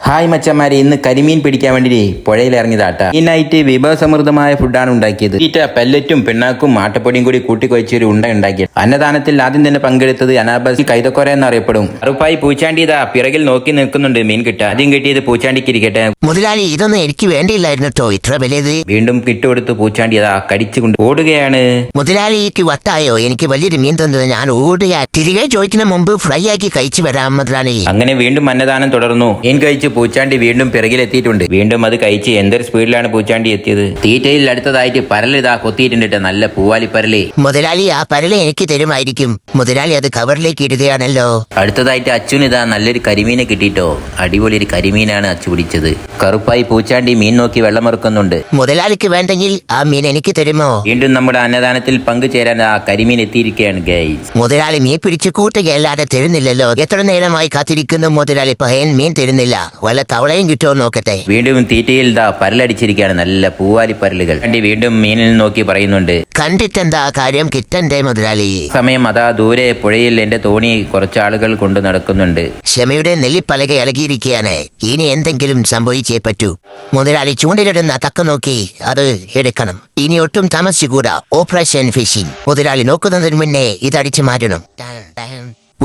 Hi മച്ചന്മാരെ, ഇന്ന് കരിമീൻ പിടിക്കാൻ വേണ്ടി പുഴയിൽ ഇറങ്ങിയതാട്ട. ഇതിനായിട്ട് വിഭവസമൃദ്ധമായ ഫുഡാണ് ഉണ്ടാക്കിയത്. ഈറ്റ പെല്ലറ്റും പിണ്ണാക്കും ആട്ടപ്പൊടിയും കൂടി കൂട്ടിക്കൊഴിച്ചൊരു ഉണ്ട ഉണ്ടാക്കിയത്. അന്നദാനത്തിൽ ആദ്യം തന്നെ പങ്കെടുത്തത് അനാബസ് കൈതക്കൊര എന്നറിയപ്പെടും. അറുപ്പായി പൂച്ചാണ്ടി ഇതാ പിറകിൽ നോക്കി നിൽക്കുന്നുണ്ട് മീൻ കിട്ടാൻ. ആദ്യം കിട്ടിയത് പൂച്ചാണ്ടിക്ക് ഇരിക്കട്ടെ. മുതലാളി, ഇതൊന്നും എനിക്ക് വേണ്ടിയില്ലായിരുന്നു കേട്ടോ, ഇത്ര വലിയത്. വീണ്ടും കിട്ടുകൊടുത്ത് പൂച്ചാണ്ടി അതാ കടിച്ചുകൊണ്ട് ഓടുകയാണ്. മുതലാളിക്ക് വട്ടായോ? എനിക്ക് വലിയൊരു മീൻ തന്നത്, ഞാൻ ഓടുക. തിരികെ ചോദിക്കുന്ന മുമ്പ് ഫ്രൈ ആക്കി കഴിച്ചു വരാം മുതലാളി. അങ്ങനെ വീണ്ടും അന്നദാനം തുടർന്നു. മീൻ കഴിച്ച് പൂച്ചാണ്ടി വീണ്ടും പിറകിലെത്തിയിട്ടുണ്ട്. വീണ്ടും അത് കഴിച്ച് എന്തൊരു സ്പീഡിലാണ് പൂച്ചാണ്ടി എത്തിയത്. തീറ്റയിൽ അടുത്തതായിട്ട് പരലിതാ കൊത്തിയിട്ടുണ്ട്, നല്ല പൂവാലി പരല്. മുതലാളി, ആ പരല് എനിക്ക് തരുമായിരിക്കും. മുതലാളി അത് കവറിലേക്ക് ഇടുകയാണല്ലോ. അടുത്തതായിട്ട് അച്ചുനിതാ നല്ലൊരു കരിമീനെ കിട്ടിയിട്ടോ. അടിപൊളി ഒരു കരിമീനാണ് അച്ചു പിടിച്ചത്. കറുപ്പായി പൂച്ചാണ്ടി മീൻ നോക്കി വെള്ളമിറക്കുന്നുണ്ട്. മുതലാളിക്ക് വേണ്ടെങ്കിൽ ആ മീൻ എനിക്ക് തരുമോ? വീണ്ടും നമ്മുടെ അന്നദാനത്തിൽ പങ്കുചേരാൻ ആ കരിമീൻ എത്തിയിരിക്കുകയാണ് ഗൈസ്. മുതലാളി മീൻ പിടിച്ച് കൂട്ടുകയല്ലാതെ തരുന്നില്ലല്ലോ. എത്ര നേരമായി കാത്തിരിക്കുന്നു മുതലാളി, പഹയൻ മീൻ തരുന്നില്ല. വല്ല തവളയും കിട്ടുമോ നോക്കട്ടെ. വീണ്ടും തീറ്റയിൽ പരലടിച്ചിരിക്കുകയാണ്, നല്ല പൂവാലി പരലുകൾ. വീണ്ടും മീനിൽ നോക്കി പറയുന്നുണ്ട്, കണ്ടിട്ടെന്താ കാര്യം, കിട്ടണ്ടേ മുതലാളി? സമയം അതാ ദൂരെ പുഴയിൽ എന്റെ തോണി കുറച്ചാളുകൾ കൊണ്ടു നടക്കുന്നുണ്ട്. ക്ഷമയുടെ നെല്ലിപ്പലക ഇളകിയിരിക്കുകയാണ്. ഇനി എന്തെങ്കിലും സംഭവിച്ചേ പറ്റൂ. മുതലാളി ചൂണ്ടിലിടുന്ന തക്ക നോക്കി അത് എടുക്കണം. ഇനി ഒട്ടും താമസിച്ചുകൂടാ. Operation phishing. മുതലാളി നോക്കുന്നതിന് മുന്നേ ഇതടിച്ചു മാറ്റണം.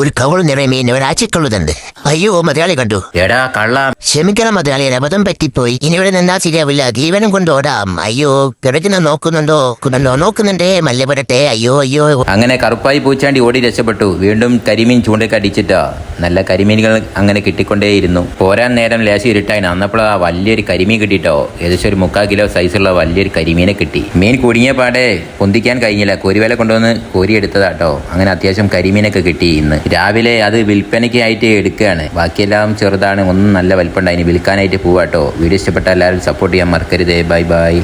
ഒരു കവൾ നിറയെ മീൻ ഒരാഴ്ചക്കുള്ളതുണ്ട്. അയ്യോ, മുതലാളി കണ്ടു. എടാ കള്ള, ക്ഷമിക്കണം മുതലാളി, അബദ്ധം പറ്റിപ്പോയി. ഇനി ഇവിടെ നിന്നാ ശരിയാവില്ല. ജീവനും കൊണ്ട് ഓടാം. അയ്യോ, പിറകിന് നോക്കുന്നുണ്ടേ. മല്ലപെടട്ടെ. അയ്യോ അയ്യോ. അങ്ങനെ കറുപ്പായി പൂച്ചാണ്ടി ഓടി രക്ഷപ്പെട്ടു. വീണ്ടും കരിമീൻ ചൂണ്ടൊക്കെ അടിച്ചിട്ടാ. നല്ല കരിമീനുകൾ അങ്ങനെ കിട്ടിക്കൊണ്ടേയിരുന്നു. പോരാൻ നേരം ലേശം ഇരുട്ടായി. അന്നപ്പോൾ ആ വലിയൊരു കരിമീൻ കിട്ടിട്ടോ. ഏകദേശം ഒരു 3/4 കിലോ സൈസുള്ള വലിയൊരു കരിമീനെ കിട്ടി. മീൻ കുടുങ്ങിയ പാടെ പൊന്തിക്കാൻ കഴിഞ്ഞില്ല. കോരിവേല കൊണ്ടുവന്ന് കോരിയെടുത്തതാട്ടോ. അങ്ങനെ അത്യാവശ്യം കരിമീനൊക്കെ കിട്ടി. ഇന്ന് രാവിലെ അത് വിൽപ്പനയ്ക്കായിട്ട് എടുക്കുകയാണ്. ബാക്കിയെല്ലാം ചെറുതാണ്, ഒന്നും നല്ല വലിപ്പമുണ്ടായിന്. വിൽക്കാനായിട്ട് പോവാട്ടോ. വീഡിയോ ഇഷ്ടപ്പെട്ട എല്ലാവരും സപ്പോർട്ട് ചെയ്യാൻ മറക്കരുതേ. Bye bye.